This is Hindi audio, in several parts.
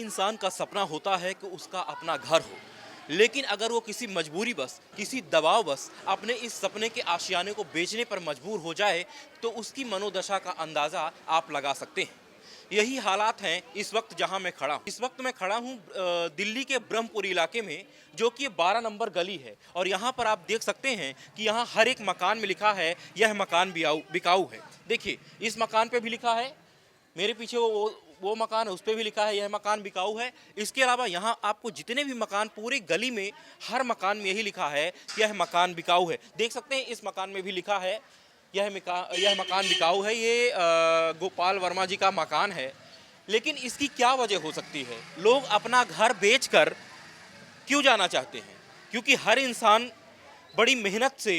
इंसान का सपना होता है कि उसका अपना घर हो, लेकिन अगर वो किसी मजबूरी बस, किसी दबाव बस अपने इस सपने के आशियाने को बेचने पर मजबूर हो जाए, तो उसकी मनोदशा का अंदाज़ा आप लगा सकते हैं। यही हालात हैं इस वक्त जहां मैं खड़ा हूं। इस वक्त मैं खड़ा हूं दिल्ली के ब्रह्मपुरी इलाके में, जो कि 12 नंबर गली है, और यहाँ पर आप देख सकते हैं कि यहाँ हर एक मकान में लिखा है यह मकान बिकाऊ है। देखिए, इस मकान पे भी लिखा है, मेरे पीछे वो मकान है, उस पर भी लिखा है यह मकान बिकाऊ है। इसके अलावा यहाँ आपको जितने भी मकान, पूरी गली में हर मकान में यही लिखा है कि यह मकान बिकाऊ है। देख सकते हैं इस मकान में भी लिखा है यह मकान बिकाऊ है। ये गोपाल वर्मा जी का मकान है। लेकिन इसकी क्या वजह हो सकती है? लोग अपना घर बेचकर क्यों जाना चाहते हैं? क्योंकि हर इंसान बड़ी मेहनत से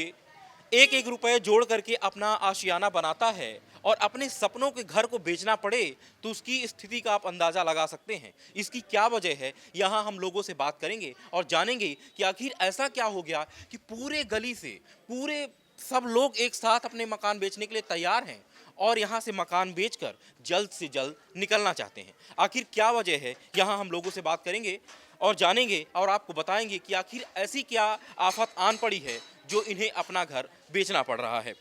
एक एक रुपए जोड़ करके अपना आशियाना बनाता है, और अपने सपनों के घर को बेचना पड़े तो उसकी स्थिति का आप अंदाज़ा लगा सकते हैं। इसकी क्या वजह है, यहाँ हम लोगों से बात करेंगे और जानेंगे कि आखिर ऐसा क्या हो गया कि पूरे गली से पूरे सब लोग एक साथ अपने मकान बेचने के लिए तैयार हैं और यहाँ से मकान बेचकर जल्द से जल्द निकलना चाहते हैं। आखिर क्या वजह है, यहाँ हम लोगों से बात करेंगे और जानेंगे और आपको बताएंगे कि आखिर ऐसी क्या आफत आन पड़ी है जो इन्हें अपना घर बेचना पड़ रहा है।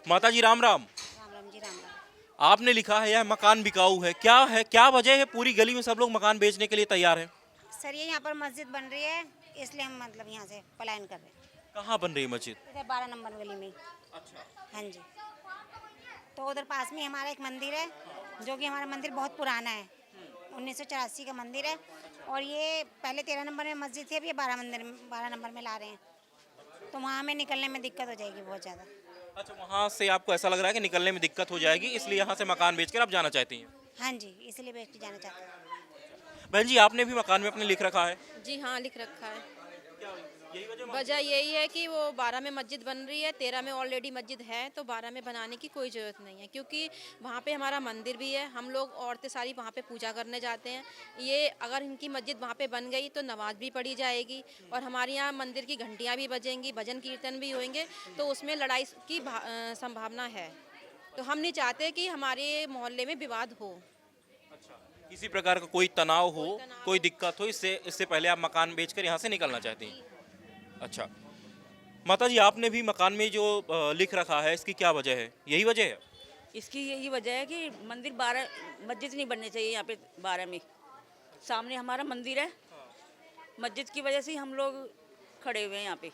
माता जी राम राम। राम राम जी, राम राम। आपने लिखा है यह मकान बिकाऊ है, क्या वजह है पूरी गली में सब लोग मकान बेचने के लिए तैयार हैं? सर ये यहाँ पर मस्जिद बन रही है, इसलिए हम मतलब यहाँ से पलायन कर रहे हैं। कहाँ बन रही है मस्जिद? इधर 12 नंबर गली में। अच्छा। हाँ जी। तो उधर पास में हमारा एक मंदिर है, जो कि हमारा मंदिर बहुत पुराना है, 1984 का मंदिर है। और ये पहले 13 नंबर में मस्जिद थी, अब ये 12 नंबर में ला रहे हैं। तो वहाँ में निकलने में दिक्कत हो जाएगी बहुत ज़्यादा। अच्छा, वहाँ से आपको ऐसा लग रहा है कि निकलने में दिक्कत हो जाएगी, इसलिए यहाँ से मकान बेचकर आप जाना चाहती हैं? हाँ जी, इसलिए बेच के जाना चाहते हैं। बहन जी, आपने भी मकान में अपने लिख रखा है? जी हाँ, लिख रखा है। क्या यही वजह? वजह यही है कि वो 12 में मस्जिद बन रही है, 13 में ऑलरेडी मस्जिद है, तो 12 में बनाने की कोई ज़रूरत नहीं है, क्योंकि वहाँ पे हमारा मंदिर भी है। हम लोग औरतें सारी वहाँ पे पूजा करने जाते हैं। ये अगर इनकी मस्जिद वहाँ पे बन गई तो नमाज भी पढ़ी जाएगी, और हमारे यहाँ मंदिर की घंटियाँ भी बजेंगी, भजन कीर्तन भी होंगे, तो उसमें लड़ाई की संभावना है। तो हम नहीं चाहते कि हमारे मोहल्ले में विवाद हो। किसी प्रकार का कोई तनाव हो, कोई दिक्कत हो, इससे पहले आप मकान बेचकर यहाँ से निकलना चाहती हैं? अच्छा माता जी, आपने भी मकान में जो लिख रखा है, इसकी क्या वजह है? यही वजह है? इसकी यही वजह है कि मंदिर 12 मस्जिद नहीं बननी चाहिए यहाँ पे 12 में। सामने हमारा मंदिर है, मस्जिद की वजह से ही हम लोग खड़े हुए हैं यहाँ पे,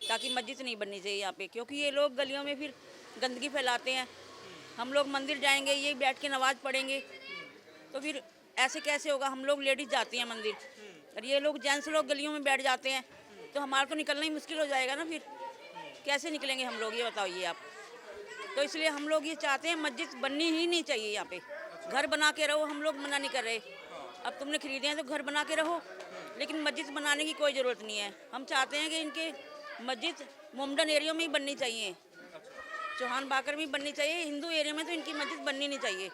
ताकि मस्जिद नहीं बननी चाहिए यहाँ पे, क्योंकि ये लोग गलियों में फिर गंदगी फैलाते हैं। हम लोग मंदिर जाएंगे, ये बैठ के नमाज पढ़ेंगे, तो फिर ऐसे कैसे होगा? हम लोग लेडीज जाती हैं मंदिर, और ये लोग जेंट्स लोग गलियों में बैठ जाते हैं, तो हमारा तो निकलना ही मुश्किल हो जाएगा ना। फिर कैसे निकलेंगे हम लोग, ये बताइए आप। तो इसलिए हम लोग ये चाहते हैं मस्जिद बननी ही नहीं चाहिए यहाँ पे। घर बना के रहो, हम लोग मना नहीं कर रहे। अब तुमने खरीदे हैं तो घर बना के रहो, लेकिन मस्जिद बनाने की कोई ज़रूरत नहीं है। हम चाहते हैं कि इनके मस्जिद मोमडन एरिया में ही बननी चाहिए, चौहान बाकर में बननी चाहिए। हिंदू एरिया में तो इनकी मस्जिद बननी नहीं चाहिए।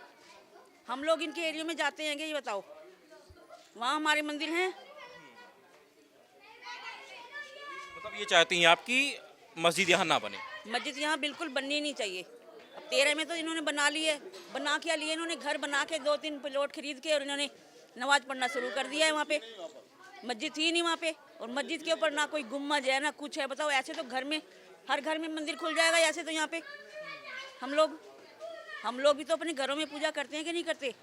हम लोग इनके एरिया में जाते हैं कि ये बताओ, वहाँ हमारे मंदिर हैं। मतलब ये चाहती हैं आपकी मस्जिद यहाँ ना बने? मस्जिद यहाँ बिल्कुल बननी नहीं चाहिए। अब 13 में तो इन्होंने बना ली है, बना क्या लिए इन्होंने? घर बना के 2-3 प्लॉट खरीद के और इन्होंने नमाज पढ़ना शुरू कर दिया है वहाँ पे। मस्जिद थी नहीं वहाँ पे, और मस्जिद के ऊपर ना कोई गुम्बद है ना कुछ है। बताओ, ऐसे तो घर में हर घर में मंदिर खुल जाएगा ऐसे तो यहाँ पे। हम लोग भी तो अपने घरों में पूजा करते हैं कि नहीं करते?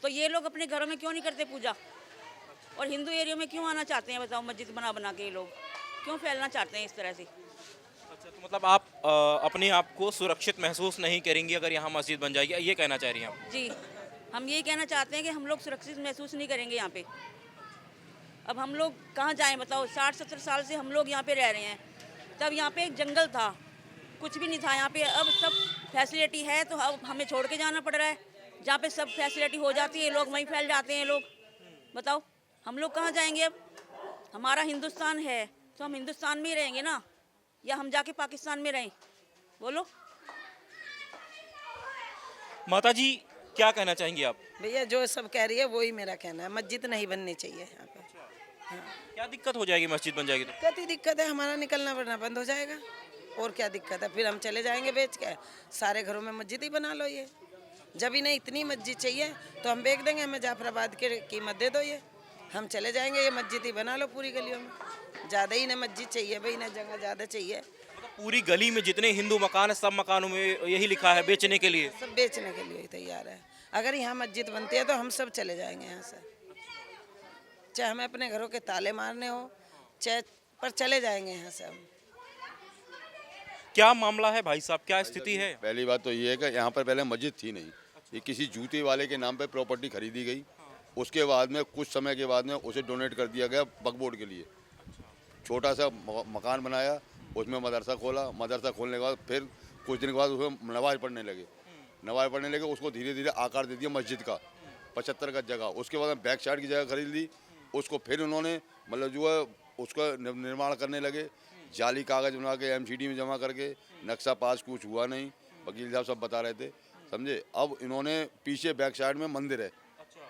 तो ये लोग अपने घरों में क्यों नहीं करते पूजा, और हिंदू एरिया में क्यों आना चाहते हैं? बताओ, मस्जिद बना के ये लोग क्यों फैलना चाहते हैं इस तरह से? अच्छा, तो मतलब आप अपने आप को सुरक्षित महसूस नहीं करेंगी अगर यहाँ मस्जिद बन जाएगी, ये कहना चाह रही हैं आप? जी, हम यही कहना चाहते हैं कि हम लोग सुरक्षित महसूस नहीं करेंगे यहाँ पे। अब हम लोग कहाँ जाएं? बताओ, 60-70 साल से हम लोग यहाँ पे रह रहे हैं। तब यहाँ पे एक जंगल था, कुछ भी नहीं था यहाँ पे। अब सब फैसिलिटी है, तो अब हमें छोड़ के जाना पड़ रहा है। जहाँ पे सब फैसिलिटी हो जाती है, लोग वहीं फैल जाते हैं लोग। बताओ, हम लोग कहाँ जाएंगे? अब हमारा हिंदुस्तान है तो हम हिंदुस्तान में ही रहेंगे ना, या हम जाके पाकिस्तान में रहें? बोलो माता जी, क्या कहना चाहेंगी आप? भैया जो सब कह रही है वही मेरा कहना है, मस्जिद नहीं बननी चाहिए यहाँ पे। हाँ। क्या दिक्कत हो जाएगी मस्जिद बन जाएगी तो? दिक्कत ही दिक्कत है, हमारा निकलना वरना बंद हो जाएगा। और क्या दिक्कत है? फिर हम चले जाएंगे बेच के, सारे घरों में मस्जिद ही बना लो। ये जब इन्हें इतनी मस्जिद चाहिए तो हम बेच देंगे, हमें जाफराबाद की कीमत दे दो, ये हम चले जाएंगे, ये मस्जिद ही बना लो पूरी गलियों में। ज़्यादा ही इन्हें मस्जिद चाहिए भाई, इन्हें जगह ज़्यादा चाहिए। मतलब पूरी गली में जितने हिंदू मकान है सब मकानों में यही लिखा है बेचने के लिए। सब बेचने के लिए ही तैयार है। अगर यहाँ मस्जिद बनती है तो हम सब चले जाएंगे यहाँ से, चाहे हमें अपने घरों के ताले मारने हो, चाहे पर चले जाएंगे यहाँ से हम। क्या मामला है भाई साहब, क्या स्थिति है? पहली बात तो ये है कि यहाँ पर पहले मस्जिद थी नहीं, ये किसी जूते वाले के नाम पे प्रॉपर्टी खरीदी गई। उसके बाद में कुछ समय के बाद में उसे डोनेट कर दिया गया वक्फ बोर्ड के लिए। छोटा सा मकान बनाया, उसमें मदरसा खोला, मदरसा खोलने के बाद फिर कुछ दिन के बाद उसमें नमाज पढ़ने लगे, उसको धीरे धीरे आकार दे दिया मस्जिद का 75 का जगह। उसके बाद बैक साइड की जगह खरीद ली, उसको फिर उन्होंने मतलब जो है उसका निर्माण करने लगे, जाली कागज़ बना के MCD में जमा करके, नक्शा पास कुछ हुआ नहीं, वकील साहब सब बता रहे थे, समझे। अब इन्होंने पीछे बैक साइड में मंदिर है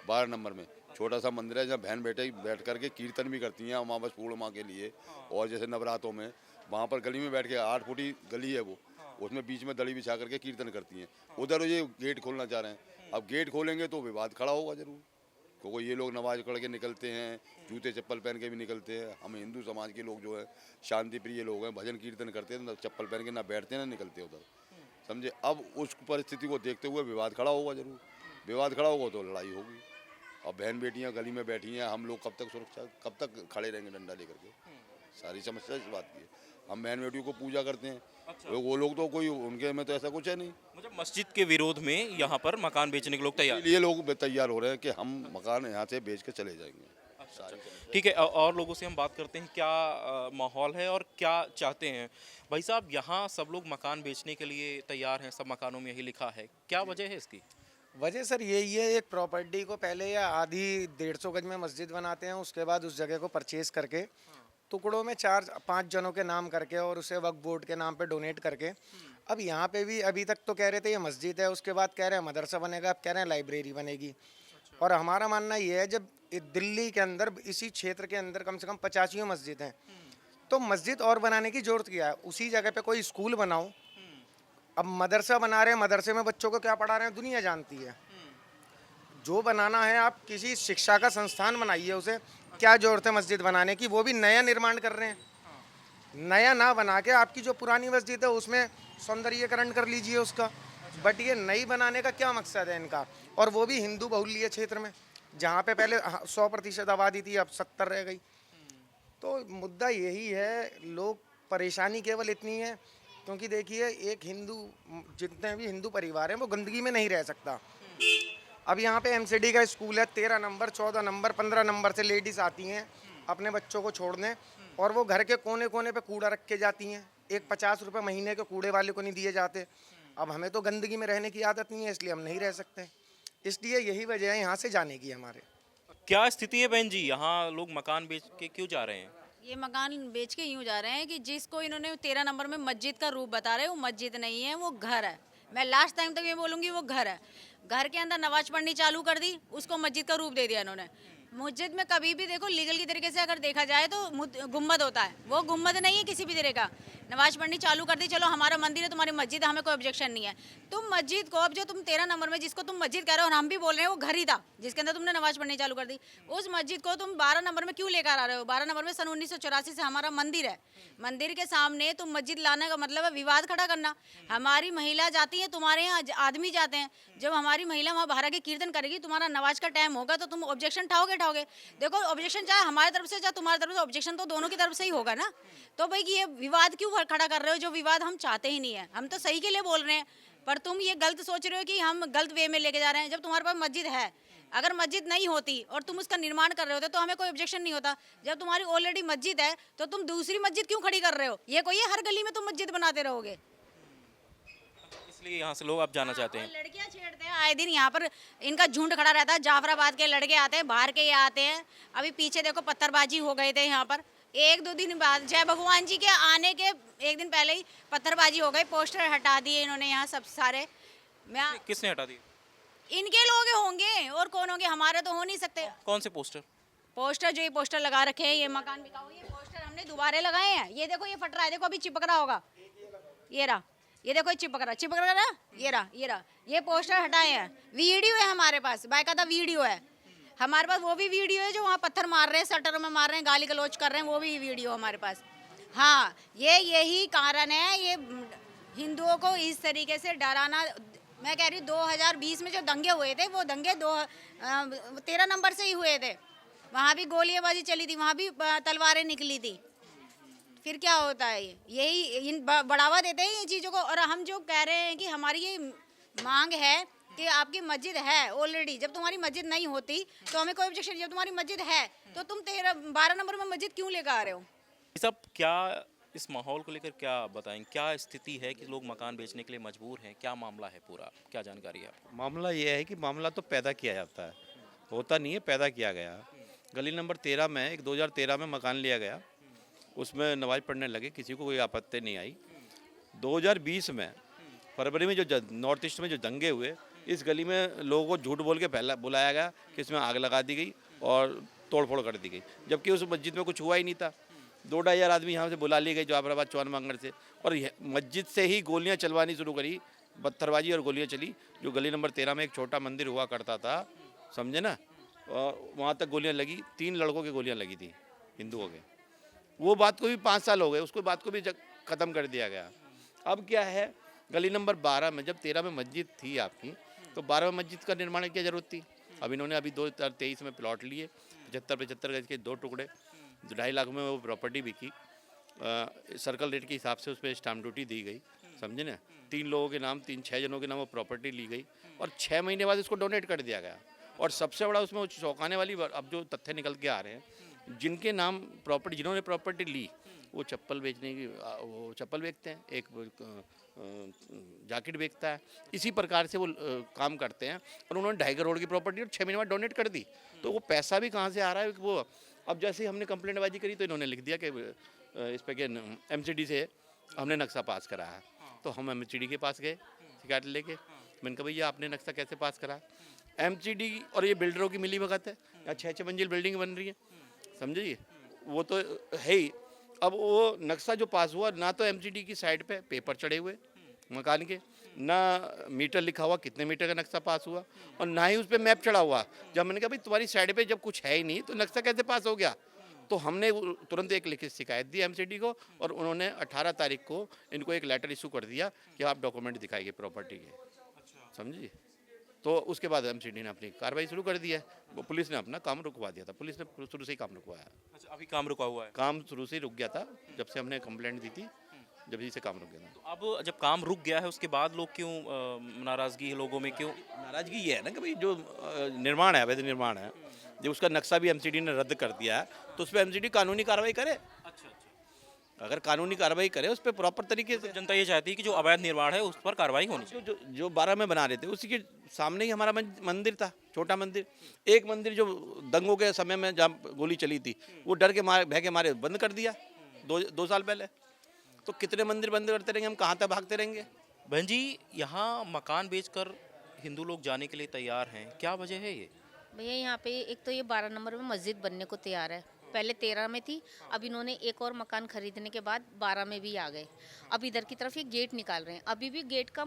12 नंबर में, छोटा सा मंदिर है जहाँ बहन बेटे बैठ करके कीर्तन भी करती हैं अमावस पूर्णिमा के लिए। और जैसे नवरात्रों में वहाँ पर गली में बैठ के 8 फुटी गली है वो, उसमें बीच में दड़ी बिछा करके कीर्तन करती हैं। उधर ये गेट खोलना चाह रहे हैं, अब गेट खोलेंगे तो विवाद खड़ा होगा जरूर, क्योंकि ये लोग नमाज पढ़ के निकलते हैं, जूते चप्पल पहन के भी निकलते हैं। हम हिंदू समाज के लोग जो है शांति प्रिय लोग हैं, भजन कीर्तन करते हैं, चप्पल पहन के ना बैठते हैं ना निकलते उधर, समझे। अब उस परिस्थिति को देखते हुए विवाद खड़ा होगा जरूर, विवाद खड़ा होगा तो लड़ाई होगी। अब बहन बेटियां गली में बैठी हैं, हम लोग कब तक सुरक्षा, कब तक खड़े रहेंगे डंडा लेकर के? सारी समस्या इस बात की है। हम बहन बेटियों को पूजा करते हैं, वो लोग तो कोई उनके में तो ऐसा कुछ है नहीं। मतलब मस्जिद के विरोध में यहाँ पर मकान बेचने के लोग तैयार। ये लोग तैयार हो रहे हैं कि हम मकान यहाँ से बेच के चले जाएंगे। ठीक है, और लोगों से हम बात करते हैं क्या माहौल है और क्या चाहते हैं। भाई साहब, यहाँ सब लोग मकान बेचने के लिए तैयार हैं, सब मकानों में यही लिखा है, क्या वजह है इसकी? वजह सर यही है, एक प्रॉपर्टी को पहले या आधी 150 गज में मस्जिद बनाते हैं, उसके बाद उस जगह को परचेज करके टुकड़ों में 4-5 जनों के नाम करके और उसे वक्फ बोर्ड के नाम पे डोनेट करके, अब यहाँ पे भी अभी तक तो कह रहे थे ये मस्जिद है, उसके बाद कह रहे हैं मदरसा बनेगा, अब कह रहे हैं लाइब्रेरी बनेगी। और हमारा मानना ये है, जब दिल्ली के अंदर इसी क्षेत्र के अंदर कम से कम 85 मस्जिद हैं, तो मस्जिद और बनाने की जरूरत क्या है? उसी जगह पे कोई स्कूल बनाओ। अब मदरसा बना रहे हैं, मदरसे में बच्चों को क्या पढ़ा रहे हैं दुनिया जानती है। जो बनाना है आप किसी शिक्षा का संस्थान बनाइए, उसे क्या जरूरत है मस्जिद बनाने की? वो भी नया निर्माण कर रहे हैं, नया ना बना के आपकी जो पुरानी मस्जिद है उसमें सौंदर्यीकरण कर लीजिए उसका। बट ये नई बनाने का क्या मकसद है इनका? और वो भी हिंदू बहुल्य क्षेत्र में, जहाँ पे पहले 100% आबादी थी, अब 70 रह गई। तो मुद्दा यही है, लोग परेशानी केवल इतनी है क्योंकि देखिए एक हिंदू, जितने भी हिंदू परिवार हैं वो गंदगी में नहीं रह सकता। अब यहाँ पे MCD का स्कूल है, 13 नंबर 14 नंबर 15 नंबर से लेडीज़ आती हैं अपने बच्चों को छोड़ने, और वो घर के कोने कोने पे कूड़ा रख के जाती हैं। एक 50 रुपये महीने के कूड़े वाले को नहीं दिए जाते। अब हमें तो गंदगी में रहने की आदत नहीं है, इसलिए हम नहीं रह सकते, इसलिए यही वजह है यहाँ से जाने की हमारे। क्या स्थिति है बहन जी, यहाँ लोग मकान बेच के क्यों जा रहे हैं? ये मकान बेच के यूँ जा रहे हैं कि जिसको इन्होंने 13 नंबर में मस्जिद का रूप बता रहे हैं, वो मस्जिद नहीं है, वो घर है। मैं लास्ट टाइम तक ये बोलूँगी, वो घर है। घर के अंदर नमाज पढ़नी चालू कर दी, उसको मस्जिद का रूप दे दिया इन्होंने। मस्जिद में कभी भी देखो लीगल की तरीके से अगर देखा जाए तो गुम्बद होता है, वो गुम्बद नहीं है किसी भी तरह का। नमाज पढ़नी चालू कर दी, चलो हमारा मंदिर है, तुम्हारी मस्जिद है, हमें कोई ऑब्जेक्शन नहीं है। तुम मस्जिद को, अब जो तुम 13 नंबर में जिसको तुम मस्जिद कह रहे हो और हम भी बोल रहे हैं वो घर ही था जिसके अंदर तुमने नमाज पढ़नी चालू कर दी, उस मस्जिद को तुम 12 नंबर में क्यों लेकर आ रहे हो? 12 नंबर में सन 1984 से हमारा मंदिर है, मंदिर के सामने तुम मस्जिद लाने का मतलब है विवाद खड़ा करना। हमारी महिला जाती है, तुम्हारे यहाँ आदमी जाते हैं, जब हमारी महिला वहाँ बाहर के कीर्तन करेगी, तुम्हारा नमाज का टाइम होगा तो तुम ऑब्जेक्शन ठाओगे। देखो ऑब्जेक्शन चाहे हमारी तरफ से चाहे तुम्हारी तरफ से, ऑब्जेक्शन तो दोनों की तरफ से ही होगा ना। तो भाई ये विवाद क्यों खड़ा कर रहे हो, जो विवाद हम चाहते ही नहीं है। हम तो सही के लिए बोल रहे हैं, पर तुम ये गलत सोच रहे हो कि हम गलत वे में लेके जा रहे हैं। जब तुम्हारे पास मस्जिद है, अगर मस्जिद नहीं होती और तुम उसका निर्माण कर रहे होते तो हमें कोई ऑब्जेक्शन नहीं होता। जब तुम्हारी ऑलरेडी मस्जिद है तो तुम दूसरी मस्जिद क्यों खड़ी कर रहे हो? ये कोई है हर गली में तुम मस्जिद बनाते रहोगे? इसलिए यहाँ से लोग आप जाना चाहते हैं। लड़कियां छेड़ते हैं आए दिन, यहाँ पर इनका झुंड खड़ा रहता है। जाफराबाद के लड़के आते हैं, बाहर के ये आते हैं। अभी पीछे देखो पत्थरबाजी हो गए थे यहाँ पर, 1-2 दिन बाद जय भगवान जी के आने के 1 दिन पहले ही पत्थरबाजी हो गई, पोस्टर हटा दिए इन्होंने यहाँ सब सारे। मैं किसने हटा दिए? इनके लोग होंगे और कौन होंगे, हमारे तो हो नहीं सकते। कौन से पोस्टर? पोस्टर जो ये पोस्टर लगा रखे हैं, ये मकान बिकाऊ, ये पोस्टर हमने दोबारा लगाए हैं। ये देखो ये फट रहा है, देखो अभी चिपक रहा होगा, ये रहा। ये देखो चिपक रहा ये रहा ये पोस्टर हटाए हैं, वीडियो है हमारे पास, बाकायदा वीडियो है हमारे पास, वो भी वीडियो है जो वहाँ पत्थर मार रहे हैं, शटर में मार रहे हैं, गाली गलौज कर रहे हैं, वो भी वीडियो हमारे पास। हाँ, यही कारण है, ये हिंदुओं को इस तरीके से डराना। मैं कह रही 2020 में जो दंगे हुए थे वो दंगे 13 नंबर से ही हुए थे, वहाँ भी गोलियाबाजी चली थी, वहाँ भी तलवारें निकली थी। फिर क्या होता है, यही बढ़ावा देते हैं ये चीज़ों को। और हम जो कह रहे हैं कि हमारी ये मांग है कि आपकी मस्जिद है ऑलरेडी, जब तुम्हारी मस्जिद नहीं होती तो हमें कोई ऑब्जेक्शन नहीं, जब तुम्हारी मस्जिद है तो तुम 12 नंबर में मस्जिद क्यों लेकर आ रहे हो? सब क्या इस माहौल को लेकर क्या बताएं, क्या स्थिति है कि लोग मकान बेचने के लिए मजबूर हैं, क्या मामला है पूरा, क्या जानकारी है आपको? मामला ये है कि मामला तो पैदा किया जाता है, होता नहीं है, पैदा किया गया। गली नंबर 13 में एक 2013 में मकान लिया गया, उसमें नमाज पढ़ने लगे, किसी को कोई आपत्ति नहीं आई। 2020 में फरवरी में जो नॉर्थ ईस्ट में जो दंगे हुए, इस गली में लोगों को झूठ बोल के बुलाया गया कि इसमें आग लगा दी गई और तोड़फोड़ कर दी गई, जबकि उस मस्जिद में कुछ हुआ ही नहीं था। 2-2,500 आदमी यहाँ से बुला ली गई जाफराबाद चौन मांगड़ से, और मस्जिद से ही गोलियाँ चलवानी शुरू करी, पत्थरबाजी और गोलियाँ चली। जो गली नंबर 13 में एक छोटा मंदिर हुआ करता था, समझे ना, और वहाँ तक गोलियाँ लगी, 3 लड़कों की गोलियाँ लगी थी हिंदुओं के। वो बात को भी 5 साल हो गए, उसको बात को भी ख़त्म कर दिया गया। अब क्या है, गली नंबर 12 में जब 13 में मस्जिद थी आपकी, तो 12 में मस्जिद का निर्माण की क्या ज़रूरत थी? अब इन्होंने अभी 2023 में प्लॉट लिए, 75-75 गज के 2 टुकड़े, 2.5 लाख में वो प्रॉपर्टी बिकी। सर्कल रेट के हिसाब से उस पर स्टाम्प ड्यूटी दी गई, समझे ना। 3 लोगों के नाम, 6 जनों के नाम वो प्रॉपर्टी ली गई, और 6 महीने बाद उसको डोनेट कर दिया गया। और सबसे बड़ा उसमें चौंकाने वाली अब जो तथ्य निकल के आ रहे हैं, जिनके नाम प्रॉपर्टी, जिन्होंने प्रॉपर्टी ली, वो चप्पल बेचने की, वो चप्पल बेचते हैं, एक जैकेट बेचता है, इसी प्रकार से वो काम करते हैं। और उन्होंने 2.5 करोड़ की प्रॉपर्टी और 6 महीने बाद डोनेट कर दी, तो वो पैसा भी कहाँ से आ रहा है वो। अब जैसे ही हमने कंप्लेंटबाजी करी तो इन्होंने लिख दिया कि इस पर के MCD से हमने नक्शा पास करा है। तो हम MCD के पास गए शिकायत लेके, मैंने कहा भैया आपने नक्शा कैसे पास करा? MCD और ये बिल्डरों की मिली भगत है, यहाँ 6-6 मंजिल बिल्डिंग बन रही है, समझिए, वो तो है ही। अब वो नक्शा जो पास हुआ, ना तो MCD की साइड पे पेपर चढ़े हुए मकान के, ना मीटर लिखा हुआ कितने मीटर का नक्शा पास हुआ, और ना ही उस पर मैप चढ़ा हुआ। जब मैंने कहा भाई तुम्हारी साइड पे जब कुछ है ही नहीं तो नक्शा कैसे पास हो गया, तो हमने तुरंत एक लिखित शिकायत दी MCD को, और उन्होंने 18 तारीख को इनको एक लेटर इशू कर दिया कि आप डॉक्यूमेंट दिखाइए प्रॉपर्टी के, समझिए। तो उसके बाद MCD ने अपनी कार्रवाई शुरू कर दी है, वो पुलिस ने अपना काम रुकवा दिया था, पुलिस ने शुरू से ही काम रुकवाया। अच्छा, अभी काम रुका हुआ है? काम शुरू से ही रुक गया था, जब से हमने कंप्लेंट दी थी, जब से काम रुक गया था। तो अब जब काम रुक गया है उसके बाद लोग क्यों नाराज़गी है लोगों में, क्यों नाराज़गी ये है ना कि भाई जो निर्माण है, अवैध निर्माण है, जो उसका नक्शा भी MCD ने रद्द कर दिया है, तो उस पर MCD कानूनी कार्रवाई करे। अच्छा, अगर कानूनी कार्रवाई करे उस पर प्रॉपर तरीके से। जनता ये चाहती है कि जो अवैध निर्माण है उस पर कार्रवाई होनी चाहिए। जो 12 में बना रहे थे उसी के सामने ही हमारा मंदिर था, छोटा मंदिर। एक मंदिर जो दंगों के समय में जहाँ गोली चली थी, वो डर के मारे, भय के मारे बंद कर दिया 2 साल पहले। तो कितने मंदिर बंद करते रहेंगे हम, कहाँ तक भागते रहेंगे? बहन जी, यहाँ मकान बेचकर हिंदू लोग जाने के लिए तैयार हैं, क्या वजह है ये? भैया यहाँ पे एक तो ये 12 नंबर में मस्जिद बनने को तैयार है, पहले 13 में थी, अब इन्होंने एक और मकान खरीदने के बाद 12 में भी आ गए। अब इधर की तरफ ये गेट निकाल रहे हैं, अभी भी गेट का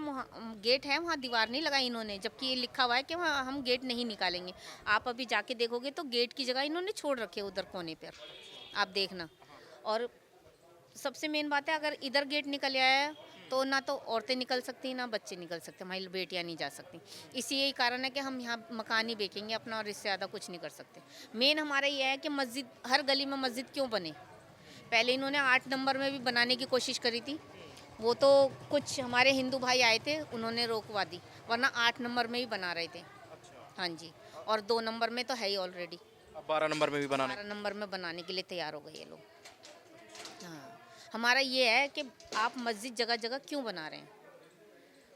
गेट है, वहाँ दीवार नहीं लगाई इन्होंने, जबकि ये लिखा हुआ है कि वहाँ हम गेट नहीं निकालेंगे। आप अभी जाके देखोगे तो गेट की जगह इन्होंने छोड़ रखे उधर कोने पर, आप देखना। और सबसे मेन बात है, अगर इधर गेट निकल आया है तो ना तो औरतें निकल सकती, ना बच्चे निकल सकते, हमारी बेटियां नहीं जा सकती। इसी यही कारण है कि हम यहाँ मकान ही बेचेंगे अपना, और इससे ज़्यादा कुछ नहीं कर सकते। मेन हमारा ये है कि मस्जिद, हर गली में मस्जिद क्यों बने। पहले इन्होंने 8 नंबर में भी बनाने की कोशिश करी थी, वो तो कुछ हमारे हिंदू भाई आए थे, उन्होंने रोकवा दी, वरना 8 नंबर में भी बना रहे थे। हाँ जी, और 2 नंबर में तो है ही ऑलरेडी, 12 नंबर में भी बनाने 12 नंबर में बनाने के लिए तैयार हो गए ये लोग। हाँ, हमारा ये है कि आप मस्जिद जगह जगह क्यों बना रहे हैं।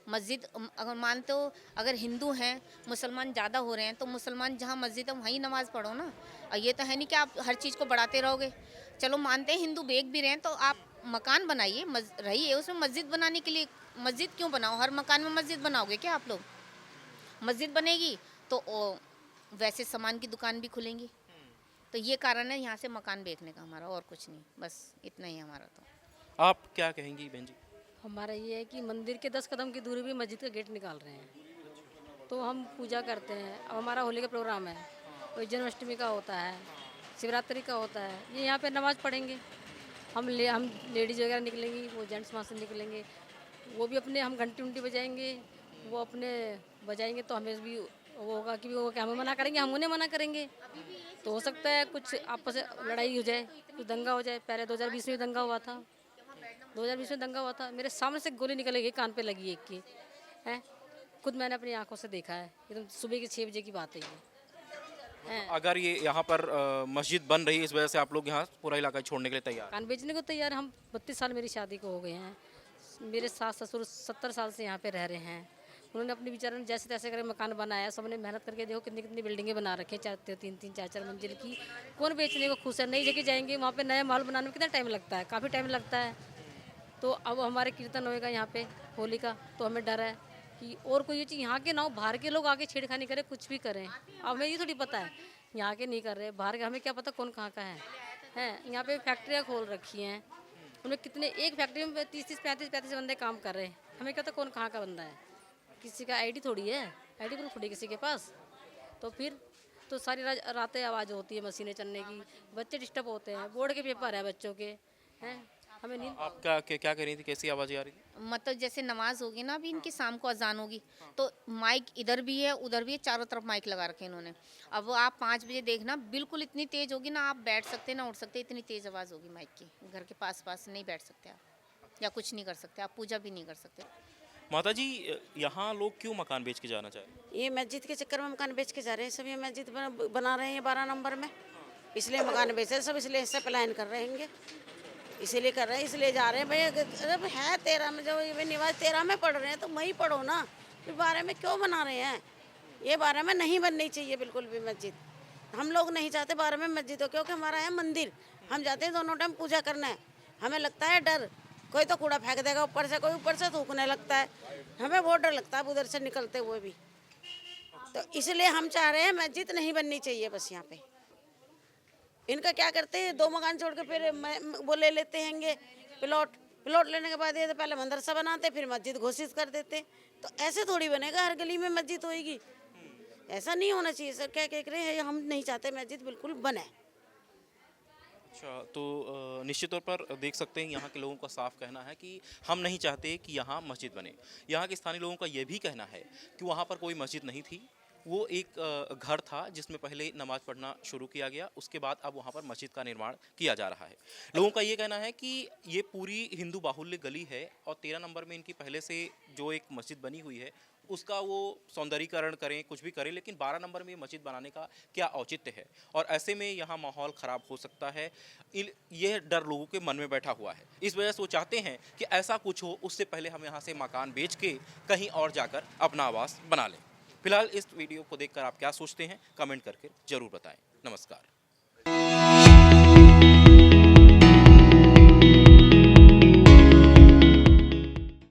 मस्जिद अगर मानते हो, अगर हिंदू हैं, मुसलमान ज़्यादा हो रहे हैं, तो मुसलमान जहाँ मस्जिद है वहीं नमाज़ पढ़ो ना। और ये तो है नहीं कि आप हर चीज़ को बढ़ाते रहोगे। चलो मानते हैं हिंदू बेच भी रहे हैं, तो आप मकान बनाइए, रहिए उसमें। मस्जिद बनाने के लिए मस्जिद क्यों बनाओ? हर मकान में मस्जिद बनाओगे क्या आप लोग? मस्जिद बनेगी तो वैसे सामान की दुकान भी खुलेंगी। तो ये कारण है यहाँ से मकान बेचने का हमारा, और कुछ नहीं, बस इतना ही हमारा। तो आप क्या कहेंगी बहन जी? हमारा ये है कि मंदिर के 10 कदम की दूरी भी मस्जिद का गेट निकाल रहे हैं, तो हम पूजा करते हैं। अब हमारा होली का प्रोग्राम है, कोई जन्माष्टमी का होता है, शिवरात्रि का होता है, ये यहाँ पे नमाज़ पढ़ेंगे। हम लेडीज़ वगैरह निकलेंगी, वो जेंट्स वहाँ से निकलेंगे, वो भी अपने हम घंटी उंटी बजाएंगे, वो अपने बजाएंगे, तो हमें भी वो होगा कि वो क्या हमें मना करेंगे, हम उन्हें मना करेंगे। तो हो सकता है कुछ आपस में लड़ाई हो जाए, कुछ दंगा हो जाए। पहले 2020 में दंगा हुआ था, 2020 में दंगा हुआ था, मेरे सामने से गोली निकल गई, कान पे लगी एक की है, खुद मैंने अपनी आंखों से देखा है, एकदम सुबह के 6 बजे की बात है ये। अगर ये यहाँ पर मस्जिद बन रही है, इस वजह से आप लोग यहाँ पूरा इलाका छोड़ने के लिए तैयार? कान बेचने को तैयार। हम 32 साल मेरी शादी को हो गए हैं, मेरे सास ससुर 70 साल से यहाँ पे रह रहे हैं। उन्होंने अपने विचारों में जैसे तैसे करके मकान बनाया, सबने मेहनत करके देखो कितनी कितनी बिल्डिंगें बना रखे, 3-3 4-4 मंजिल की। कौन बेचने को खुश है? नई जगह जाएंगे, वहाँ पे नया माहौल बनाने में कितना टाइम लगता है, काफ़ी टाइम लगता है। तो अब हमारे कीर्तन होएगा यहाँ पे होली का, तो हमें डर है कि और कोई ये चीज़ यहाँ के ना हो, बाहर के लोग आके छेड़खानी करें, कुछ भी करें। अब हमें ये थोड़ी पता है यहाँ के नहीं कर रहे, बाहर के हमें क्या पता कौन कहाँ का है। यहाँ पे फैक्ट्रियाँ खोल रखी हैं, उन्हें कितने, एक फैक्ट्री में 30-30 35-35 बंदे काम कर रहे हैं, हमें क्या पता कौन कहाँ का बंदा है। किसी का आईडी थोड़ी है, आईडी प्रूफ थोड़ी किसी के पास। तो फिर तो सारी रातें आवाज़ होती है मशीनें चलने की, बच्चे डिस्टर्ब होते हैं, बोर्ड के पेपर है बच्चों के हैं, हमें नींद। आप क्या कह रही थी, कैसी आवाज़ें आ रही थी? मतलब जैसे नमाज होगी ना, अभी इनकी शाम को अजान होगी, तो माइक इधर भी है उधर भी है, चारों तरफ माइक लगा रखे इन्होंने। अब आप 5 बजे देखना, बिल्कुल इतनी तेज होगी ना, आप बैठ सकते ना उठ सकते, इतनी तेज आवाज़ होगी माइक की। घर के पास नहीं बैठ सकते आप, या कुछ नहीं कर सकते आप, पूजा भी नहीं कर सकते। माता जी, यहाँ लोग क्यों मकान बेच के जाना चाहे? ये मस्जिद के चक्कर में मकान बेच के जा रहे हैं सब। ये मस्जिद बना रहे हैं 12 नंबर में, इसलिए मकान बेच रहे हैं सब, इसलिए इससे पलायन कर रहे हैं, इसीलिए कर रहे हैं, इसलिए जा रहे हैं। भाई अगर है 13 में, जब ये निवाज 13 में पढ़ रहे हैं तो वहीं पढ़ो ना, फिर 12 में क्यों बना रहे हैं? ये 12 में नहीं बननी चाहिए बिल्कुल भी मस्जिद। हम लोग नहीं चाहते 12 में मस्जिद हो, क्योंकि हमारा है मंदिर, हम जाते हैं दोनों टाइम पूजा करना है। हमें लगता है डर, कोई तो कूड़ा फेंक देगा ऊपर से, कोई ऊपर से थूकने लगता है, हमें बहुत डर लगता है उधर से निकलते हुए भी। तो इसलिए हम चाह रहे हैं मस्जिद नहीं बननी चाहिए बस यहाँ पे। इनका क्या करते हैं, 2 मकान छोड़ के फिर वो ले लेते हैं प्लॉट लेने के बाद ये तो पहले मदरसा बनाते, फिर मस्जिद घोषित कर देते। तो ऐसे थोड़ी बनेगा, हर गली में मस्जिद होएगी, ऐसा नहीं होना चाहिए सर। क्या कह रहे हैं, हम नहीं चाहते मस्जिद बिल्कुल बने। अच्छा, तो निश्चित तौर पर देख सकते हैं यहाँ के लोगों का साफ कहना है कि हम नहीं चाहते कि यहाँ मस्जिद बने। यहाँ के स्थानीय लोगों का यह भी कहना है कि वहाँ पर कोई मस्जिद नहीं थी, वो एक घर था जिसमें पहले नमाज पढ़ना शुरू किया गया, उसके बाद अब वहाँ पर मस्जिद का निर्माण किया जा रहा है। लोगों का ये कहना है कि ये पूरी हिंदू बाहुल्य गली है और 13 नंबर में इनकी पहले से जो एक मस्जिद बनी हुई है उसका वो सौंदर्यीकरण करें, कुछ भी करें, लेकिन 12 नंबर में ये मस्जिद बनाने का क्या औचित्य है? और ऐसे में यहाँ माहौल ख़राब हो सकता है, यह डर लोगों के मन में बैठा हुआ है। इस वजह से वो चाहते हैं कि ऐसा कुछ हो, उससे पहले हम यहाँ से मकान बेच के कहीं और जाकर अपना आवास बना लें। फिलहाल इस वीडियो को देखकर आप क्या सोचते हैं, कमेंट करके ज़रूर बताएं। नमस्कार।